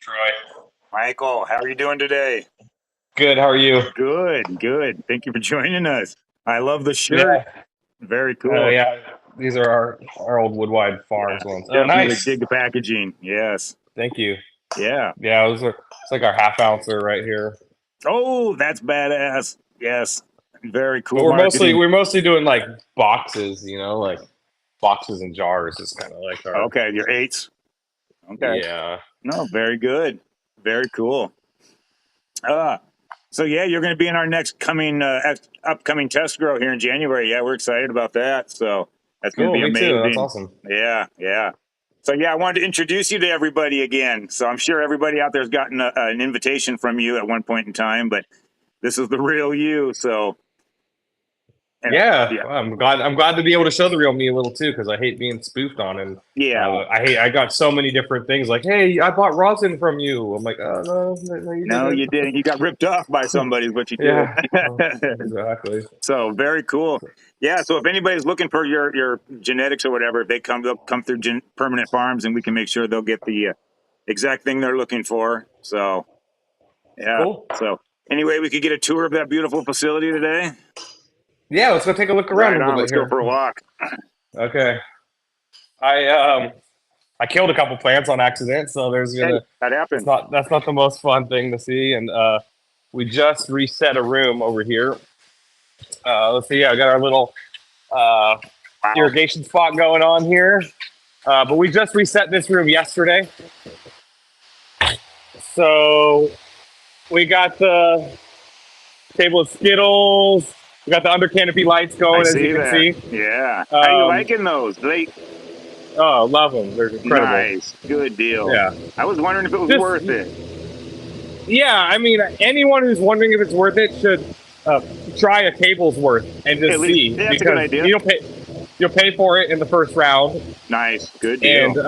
Troy. Michael, how are you doing today? Good. How are you? Good, good. Thank you for joining us. I love the shirt. Yeah. Very Oh cool. yeah. These are our old Wood Wide Farms ones. Oh, Definitely nice. dig the packaging. Yes. Thank you. Yeah. Yeah, it's like our half ouncer right here. Oh, that's badass. Yes. Very But cool we're mostly marketing. we're mostly doing like boxes, like boxes and jars is kind of like our Okay, your eights. Okay. yeah. No, very good. Very cool. So yeah, you're going to be in our next upcoming test grow here in January. Yeah, we're excited about that. So that's going to Cool. be Me too. That's amazing. awesome. Yeah, yeah. So yeah, I wanted to introduce you to everybody again. So I'm sure everybody out there's gotten an invitation from you at one point in time, but this is the real you. So Yeah, yeah, I'm glad to be able to show the real me a little too, because I hate being spoofed on, and yeah. I got so many different things like, hey, I bought rosin from you. I'm like, oh no, you No, didn't. you didn't. You got ripped off by somebody is what you did. Yeah, exactly. So very cool. Yeah. So if anybody's looking for your genetics or whatever, if they'll come through Permanent Farms, and we can make sure they'll get the exact thing they're looking for. So yeah. Cool. So anyway, we could get a tour of that beautiful facility today. Yeah, let's go take a look around Right a little on. bit Let's here. go for a walk. Okay. I killed a couple plants on accident, so Hey, that happens. that's not the most fun thing to see. And we just reset a room over here. Let's see, yeah, I got our little Wow. irrigation spot going on here. But we just reset this room yesterday. So we got the table of Skittles. We got the under canopy lights going, as you can see. Yeah. How you liking those? Oh, love them. They're incredible. Nice. Good deal. Yeah. I was wondering if it was worth it. Yeah, I mean, anyone who's wondering if it's worth it should try a table's worth and just see. Yeah, that's a good idea. You'll pay for it in the first round. Nice. Good deal.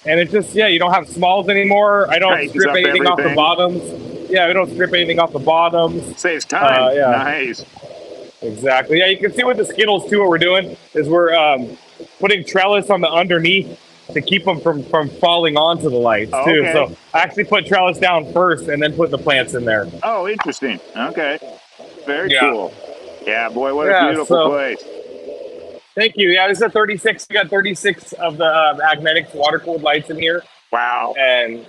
And it's just, you don't have smalls anymore. I don't strip anything off the bottoms. Yeah, we don't strip anything off the bottoms. Saves time. Yeah. Nice. Exactly. Yeah, you can see with the Skittles too. What we're doing is we're putting trellis on the underneath to keep them from falling onto the lights too. Okay. So I actually put trellis down first and then put the plants in there. Oh, interesting. Okay. Very cool. Yeah, boy, what a beautiful place. Thank you. Yeah, this is a 36. We got 36 of the Magnetics water cooled lights in here. Wow. And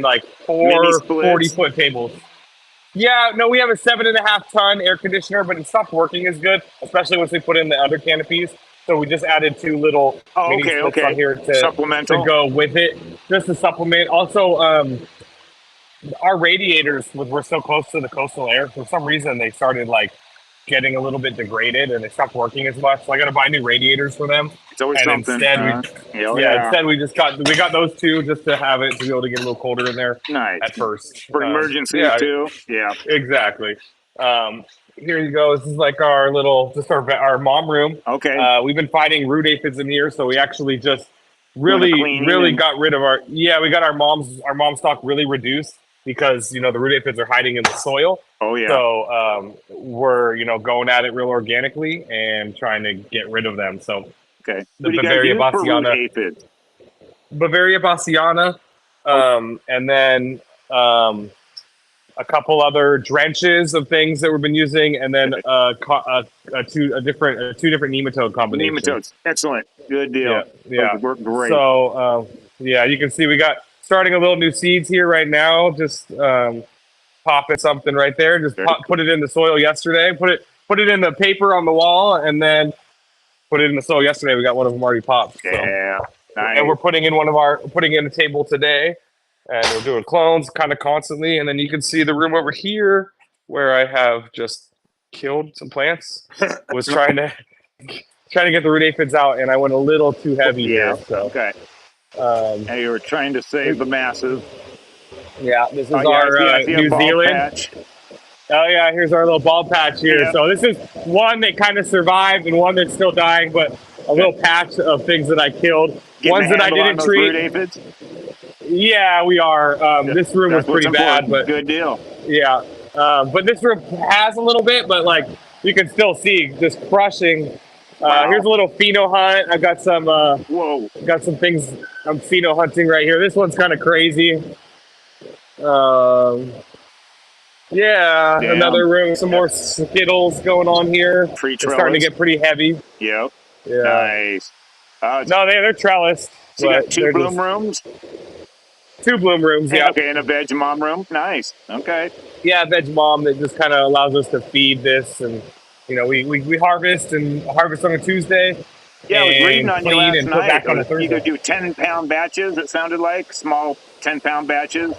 like 4 40-foot tables. Yeah, no, we have a 7.5 ton air conditioner, but it stopped working as good, especially once we put in the under canopies. So we just added 2 little mini splits on here to go with it, just to supplement. Also, our radiators were so close to the coastal air. For some reason, they started like getting a little bit degraded, and they stopped working as much. So I got to buy new radiators for them. It's always something. Instead we got those 2 just to have it to be able to get a little colder in there. Nice. At first for emergencies too. Yeah, exactly. Here you go. This is like our little, just our mom room. Okay. We've been fighting root aphids in here, so we actually just really got rid of we got our mom stock really reduced because the root aphids are hiding in the soil. Oh yeah. So we're going at it real organically and trying to get rid of them. So okay. The Bavaria Bassiana. Bavaria Bassiana, and then a couple other drenches of things that we've been using, and then two different nematode combinations. Nematodes, excellent, good deal. Yeah, those work great. So you can see we got starting a little new seeds here right now. Just popping something right there. Just put it in the soil yesterday. Put it in the paper on the wall, and then put it in the soil yesterday. We got one of them already popped. So. Yeah, nice. And we're putting in a table today. And we're doing clones kind of constantly. And then you can see the room over here where I have just killed some plants. Was trying to get the root aphids out, and I went a little too heavy here. So. Okay. And you were trying to save the masses. Yeah, this is our New Zealand patch. Oh yeah, here's our little bald patch here. Yeah. So this is one that kind of survived and one that's still dying, but a little patch of things that I killed. Ones that I didn't treat. Root aphids? Yeah, we are. This room was pretty bad, but good deal. Yeah, but this room has a little bit, but like you can still see just crushing. Wow. Here's a little pheno hunt. I've got some. Got some things I'm pheno hunting right here. This one's kind of crazy. Um, yeah, Damn. another room, some Yep. more Skittles going on here. Tree It's starting to trellis. get pretty heavy. Yep. Yeah. Nice. Uh, No, they're trellised, so you got but two they're bloom just rooms? two bloom rooms. And, Yep. okay, and a veg mom room. Nice. Okay. Yeah, veg mom that just kind of allows us to feed this, and we harvest on a Tuesday Yeah, I was reading and on you clean last and put night. back on a You Thursday. could do 10-pound batches, it sounded like. Small 10-pound batches.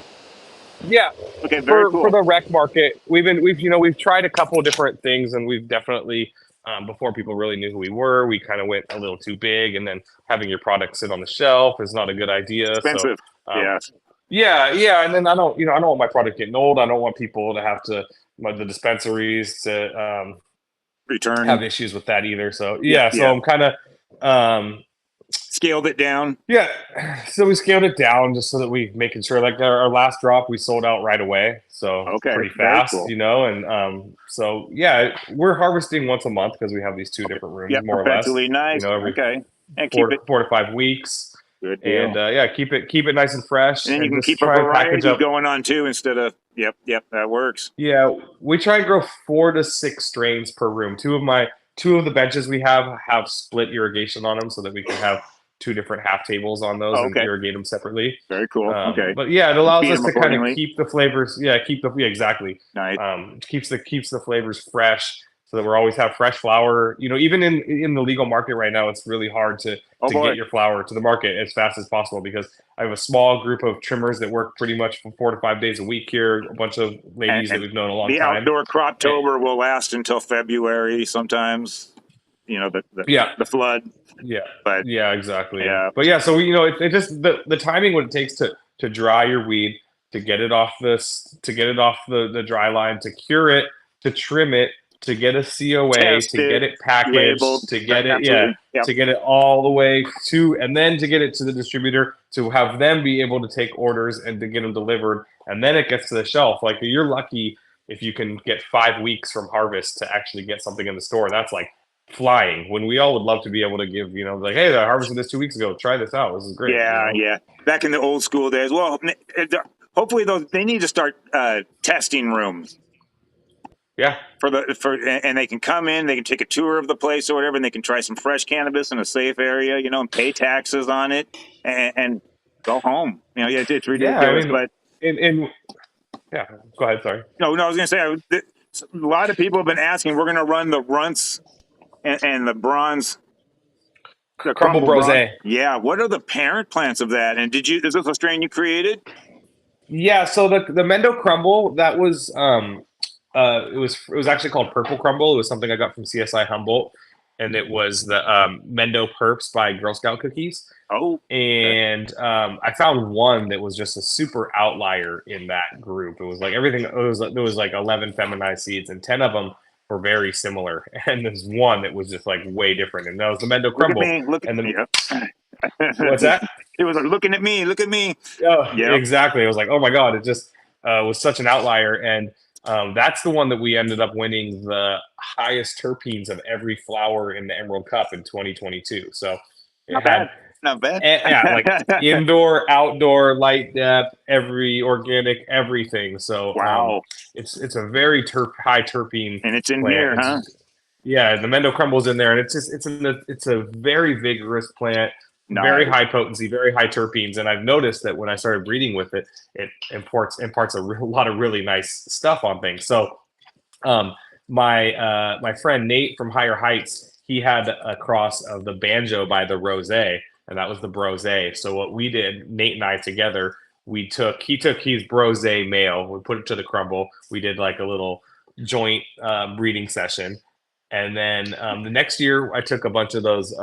Yeah, Okay, very for cool. the rec market, we've tried a couple different things, and we've definitely before people really knew who we were, we kind of went a little too big, and then having your product sit on the shelf is not a good idea. So Expensive. um, Yeah. yeah, and then I don't want my product getting old. I don't want people to have to the dispensaries to have Return. issues with that either. So Yeah, yeah, so yeah. I'm kind of um, Scaled it down. yeah, so we scaled it down just so that we making sure like our last drop we sold out right away, so Okay, pretty very fast, cool. and so yeah, we're harvesting once a month because we have these two different rooms Yeah, more or less, perpetually nice. every Okay. And keep four it. 4 to 5 weeks, Good and deal. yeah, keep it nice and And fresh, then you and can just keep a try and package variety up. going on too instead of, yep, that works. Yeah, we try and grow 4 to 6 strains per room. Two of the benches we have split irrigation on them so that we can have two different half tables on those Oh, and okay. irrigate them separately. Very cool. Okay. But yeah, it allows Feed us them to kind of accordingly. keep the flavors. Yeah, yeah, exactly. Nice. Keeps the flavors fresh so that we're always have fresh flower. Even in the legal market right now, it's really hard to Oh boy. get your flower to the market as fast as possible because I have a small group of trimmers that work pretty much for 4 to 5 days a week here. A bunch of ladies that And we've known a long the time. outdoor And, croptober will last until February sometimes. yeah, The flood. yeah, But yeah, exactly. yeah, But yeah, so it just the timing what it takes to dry your weed, to get it off the dry line, to cure it, to trim it, to get a COA, to get tested, it packaged, labeled. Absolutely. Yep. to get it all the way to, and then to get it to the distributor, to have them be able to take orders and to get them delivered, and then it gets to the shelf. Like you're lucky if you can get 5 weeks from harvest to actually get something in the store. That's like flying, when we all would love to be able to give, like, hey, I harvested this 2 weeks ago, try this out, this is great. Yeah. Back in the old school days. Well, hopefully they need to start testing rooms. Yeah, And they can come in, they can take a tour of the place or whatever, and they can try some fresh cannabis in a safe area, and pay taxes on it and go home. It's yeah, I ridiculous, mean, but in yeah, go ahead, sorry. no, I was going to say a lot of people have been asking. We're going to run the runts and the bronze, the Crumble crumble bronze. Brose. Yeah, what are the parent plants of that? And is this a strain you created? Yeah, so the Mendo Crumble, that was it was actually called Purple Crumble. It was something I got from CSI Humboldt, and it was the Mendo Perps by Girl Scout Cookies. Oh, okay. And I found one that was just a super outlier in that group. It was like everything. There was like 11 feminized seeds, and 10 of them were very similar. And there's one that was just like way different, and that was the Mendo Look at Crumble. me. Look at And me. then what's that? It was like, looking at me. Look at me. Oh, Yep. exactly. It was like, oh my god, it just was such an outlier, and that's the one that we ended up winning the highest terpenes of every flower in the Emerald Cup in 2022. So it Not bad. had Not bad. yeah, like indoor, outdoor, light depth, every organic, everything. So Wow. it's a very high terpene And it's in plant. here, huh? Yeah, the Mendo Crumble's in there, and it's a very vigorous plant, very Nice. high potency, very high terpenes. And I've noticed that when I started breeding with it, it imparts a lot of really nice stuff on things. So my friend Nate from Higher Heights, he had a cross of the Banjo by the Rose, and that was the Brose. So what we did, Nate and I together, he took his Brose male, we put it to the crumble. We did like a little joint breeding session, and then the next year I took a bunch of those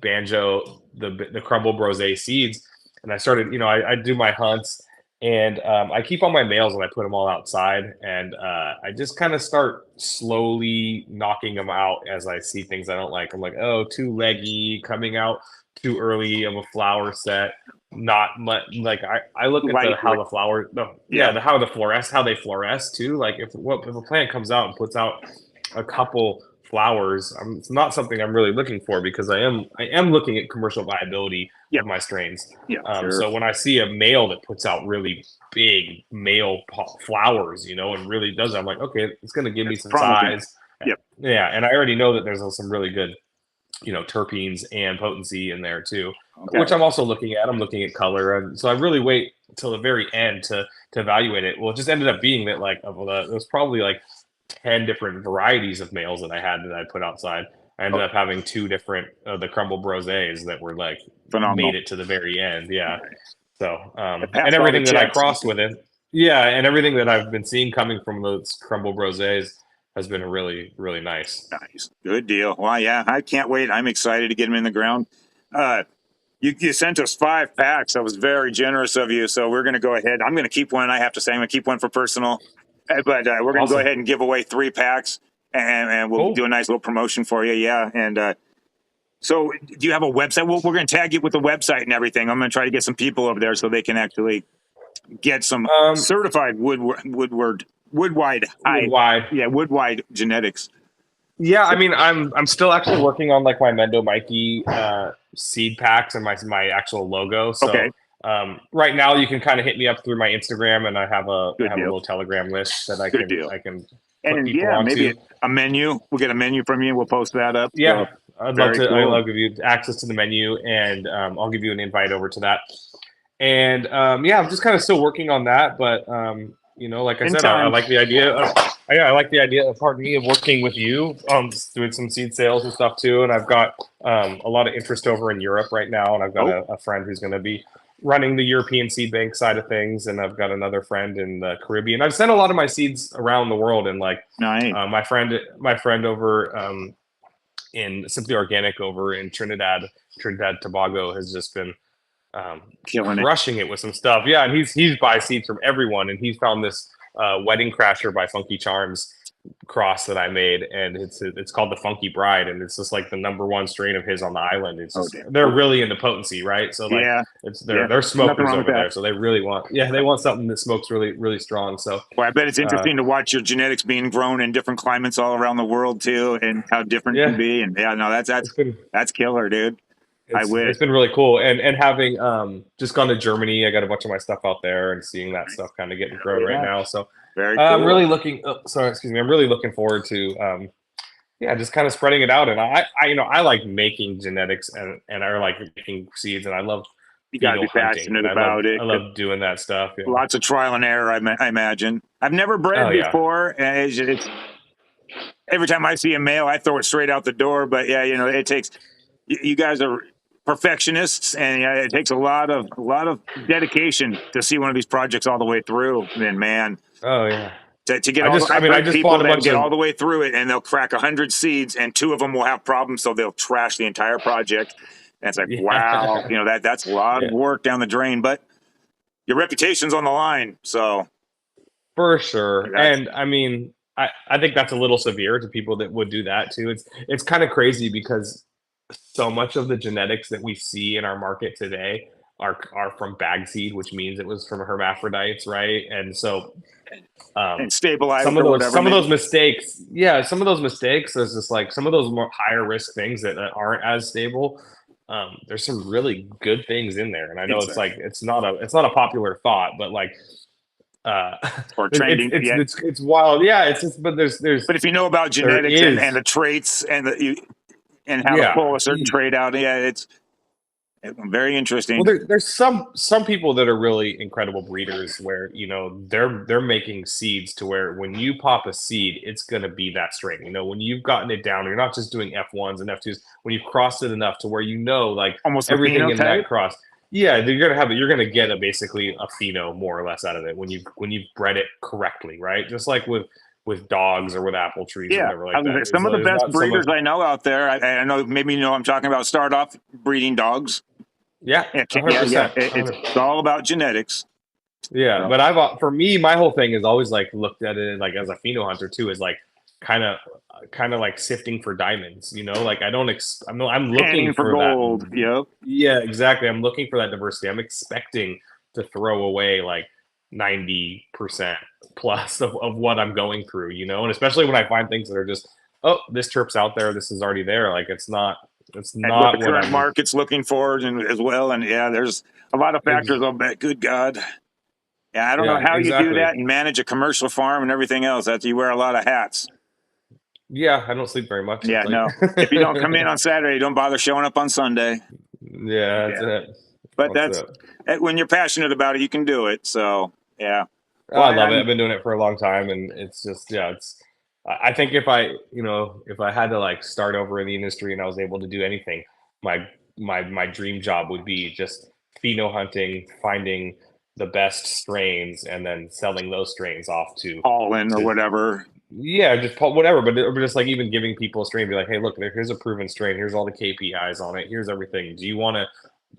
Banjo, the crumble Brose seeds, and I started, I do my hunts. And I keep all my males and I put them all outside, and I just kind of start slowly knocking them out as I see things I don't like. I'm like, oh, too leggy, coming out too early of a flower set. Not much. Like I look at how the flower, how they fluoresce too. Like if a plant comes out and puts out a couple flowers, it's not something I'm really looking for because I am looking at commercial viability Yeah. of my strains. Yeah. Sure. So when I see a male that puts out really big male flowers, and really does it, I'm like, okay, it's going to give me some promising. size. Yep. Yeah, and I already know that there's some really good, terpenes and potency in there too, which I'm also looking at. I'm looking at color, and so I really wait until the very end to evaluate it. Well, it just ended up being that it was probably like 10 different varieties of males that I put outside. I ended up having 2 different the crumble brosés that were like phenomenal. made it to the very end. Yeah. Right. So And everything that I crossed with it. Yeah, and everything that I've been seeing coming from those crumble brosés has been really, really nice. Nice. Good deal. Well, yeah, I can't wait. I'm excited to get them in the ground. You sent us 5 packs. That was very generous of you. So we're going to go ahead. I'm going to keep one. I have to say, I'm going to keep one for personal. But we're going to go ahead and give away 3 packs, and we'll do a nice little promotion for you. Yeah. And so do you have a website? We're going to tag you with the website and everything. I'm going to try to get some people over there so they can actually get some certified Wood Wide genetics. Yeah, I mean, I'm still actually working on like my Mendo Mikey seed packs and my actual logo. So right now you can kind of hit me up through my Instagram, and I have a little Telegram list that I can put people onto. Maybe a menu. We'll get a menu from you. We'll post that up. Yeah, so, I'd love to. Cool. I'd love to give you access to the menu, and I'll give you an invite over to that. And yeah, I'm just kind of still working on that, but like I said, I like the idea. I like the idea of working with you, doing some seed sales and stuff too. And I've got a lot of interest over in Europe right now, and I've got a friend who's going to be running the European seed bank side of things, and I've got another friend in the Caribbean. I've sent a lot of my seeds around the world, and like my friend over in Simply Organic over in Trinidad Tobago has just been crushing it with some stuff. Yeah, and he's buys seeds from everyone, and he's found this Wedding Crasher by Funky Charms cross that I made, and it's called the Funky Bride, and it's just like the #1 strain of his on the island. It's just, they're really into potency, right? So like they're smokers over there, so they really want something that smokes really, really strong. So I bet it's interesting to watch your genetics being grown in different climates all around the world too, and how different it can be. And that's killer, dude. It's been really cool, and having just gone to Germany, I got a bunch of my stuff out there, and seeing that stuff kind of getting grown right now. So I'm really looking. I'm really looking forward to just kind of spreading it out. And I like making genetics, and I like making seeds, and I love. You got to be passionate about it. I love doing that stuff. Yeah. Lots of trial and error, I imagine. I've never bred before, and it's every time I see a male, I throw it straight out the door. But yeah, it takes. You guys are perfectionists, and it takes a lot of dedication to see one of these projects all the way through. And man, to get I just people that get all the way through it, and they'll crack 100 seeds, and 2 of them will have problems, so they'll trash the entire project. And it's like, wow, that's a lot of work down the drain, but your reputation's on the line, so for sure. And I mean, I think that's a little severe to people that would do that too. It's kind of crazy because so much of the genetics that we see in our market today are from bag seed, which means it was from hermaphrodites, right? And so and stabilized some of those mistakes. There's just like some of those more higher risk things that aren't as stable. There's some really good things in there, and I know it's not a popular thought, but like or trending, it's wild. Yeah, it's just but if you know about genetics and the traits and how to pull a certain trait out, it's very interesting. Well, there's some people that are really incredible breeders where they're making seeds to where when you pop a seed, it's going to be that strain. When you've gotten it down, you're not just doing F1s and F2s. When you've crossed it enough to where like almost everything in that cross, you're going to get basically a pheno more or less out of it when you've bred it correctly, right? Just like with dogs or with apple trees or whatever like that. Some of the best breeders I know out there, I know maybe I'm talking about, start off breeding dogs. Yeah, 100%. It's all about genetics. Yeah, but for me, my whole thing is always like looked at it like as a pheno hunter too, is like kind of like sifting for diamonds. Like I'm looking for gold. That. Yep. Yeah, exactly. I'm looking for that diversity. I'm expecting to throw away like 90% plus of what I'm going through, and especially when I find things that are just oh, this terp's out there. This is already there. Like it's And what the not what current I'm. market's looking for and as well. And yeah, there's a lot of factors. I'll bet. Good God. Yeah, I don't know Yeah, how you do exactly. that and manage a commercial farm and everything else. That's you wear a lot of hats. Yeah, I don't sleep very much. Yeah, It's like, no. If you don't come in on Saturday, don't bother showing up on Sunday. yeah, that's Yeah, it. but That's that's it. when you're passionate about it, you can do it. So yeah. Oh, Well, I love it. I'm I've been doing it for a long time, and it's just, yeah, it's. I think if if I had to like start over in the industry and I was able to do anything, my my dream job would be just pheno hunting, finding the best strains, and then selling those strains off all in or to whatever. yeah, just whatever. But just like even giving people a strain, be like, hey, look, here's a proven strain. Here's all the KPIs on it. Here's everything. Do you want to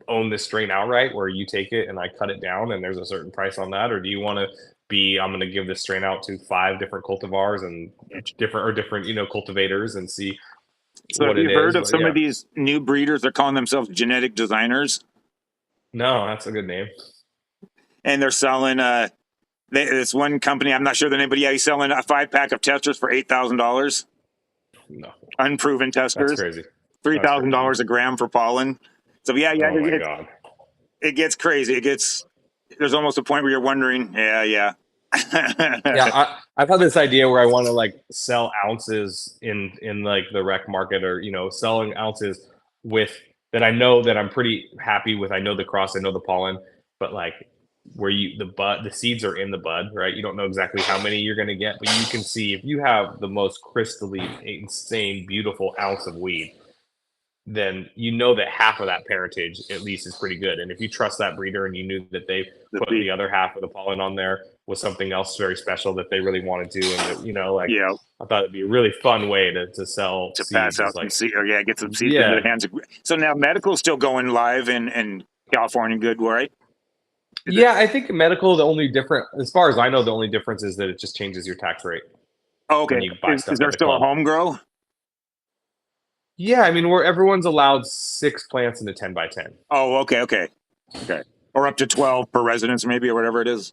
own this strain outright where you take it and I cut it down and there's a certain price on that? Or do you want to I'm going to give this strain out to 5 different cultivars and different, cultivators and see So have what it you heard is? of But some of yeah, these new breeders? They're calling themselves genetic designers, no, that's a good name. and they're selling. This one company, I'm not sure the name, but yeah, he's selling a 5-pack of testers for $8,000. No, Unproven that's testers, crazy. three That's thousand crazy. dollars a gram for pollen. So yeah, Oh my God. it gets crazy. It gets there's almost a point where you're wondering, yeah. Yeah, I've had this idea where I want to like sell ounces in like the rec market, or selling ounces with that I know that I'm pretty happy with. I know the cross, I know the pollen, but like where the seeds are in the bud, right? You don't know exactly how many you're going to get, but you can see if you have the most crystally insane beautiful ounce of weed, then you know that half of that parentage at least is pretty good. And if you trust that breeder and you knew that they put the other half of the pollen on there was something else very special that they really wanted to, and that, like Yeah, I thought it'd be a really fun way to sell to pass seeds is out some like, seed, or yeah, get some seeds into yeah, the hands of. So now medical's still going live in California. Good, right? Is it? yeah. I think medical, the only different, as far as I know, the only difference is that it just changes your tax rate Oh, when okay. you buy Is stuff at there the still a club. home grow? Yeah, I mean, where everyone's allowed 6 plants in a 10 by 10. Oh, okay. Or up to 12 per residence, maybe, or whatever it is.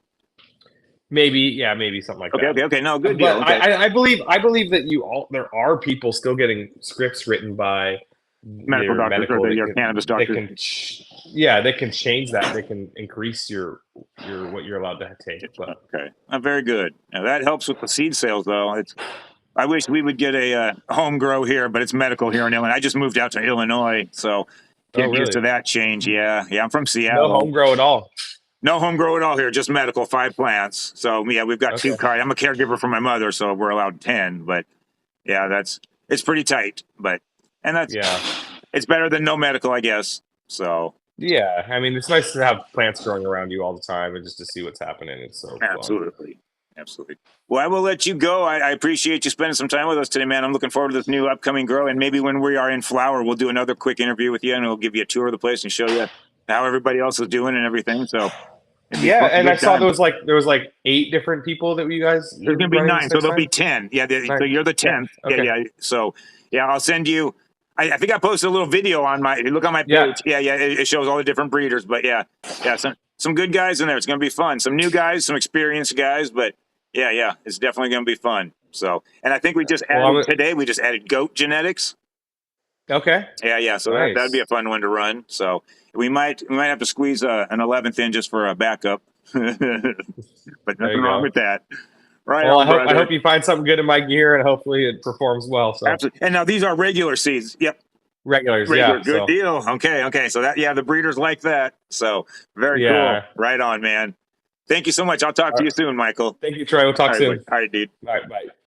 Maybe, yeah, maybe something like that. Okay. No, good deal. But Okay. I believe that there are people still getting scripts written by Medical their doctors or medical your cannabis doctors. yeah, they can change that. They can increase what you're allowed to take. But Okay. Very good. Now, that helps with the seed sales, though. I wish we would get a home grow here, but it's medical here in Illinois. I just moved out to Illinois, so oh, getting used really? to that change. Yeah, I'm from No home Seattle. grow at all? No home grow at all here, just medical, 5 plants. So yeah, we've got two Okay. cars. I'm a caregiver for my mother, so we're allowed 10. But yeah, it's pretty tight. But and Yeah. it's better than no medical, I guess. So Yeah. I mean, it's nice to have plants growing around you all the time and just to see what's happening. It's so fun. absolutely. Well, I will let you go. I appreciate you spending some time with us today, man. I'm looking forward to this new upcoming grow, and maybe when we are in flower, we'll do another quick interview with you, and we'll give you a tour of the place and show you how everybody else is doing and everything. So it'd be Yeah, fun, and I good saw time. there was like 8 different people that you guys There's you're going to be running 9, this so next there'll be time. 10. Yeah, so 9, you're the 10. 10th. Okay. So yeah, I'll send you. I think I posted a little video on my. Look on my Yeah. page. Yeah. It shows all the different breeders. But yeah. Some good guys in there. It's going to be fun. Some new guys, some experienced guys. But yeah, it's definitely going to be fun. So, and I think we just Well, added today. We just added goat genetics. okay. Yeah. So that'd be Nice. a fun one to run. So we might have to squeeze an 11th in just for a backup. But There nothing you wrong go. with that. Right Well, on, I brother. hope you find something good in my gear, and hopefully it performs well. So Absolutely. And now these are regular seeds. Yep. regulars, Regular. yeah. Good So deal. Okay. So the breeders like that. So very cool. yeah. Right on, man. Thank you so much. I'll talk All to right. you soon, Michael. Thank you, Troy. We'll talk All right, soon. all right, dude. All right. Bye.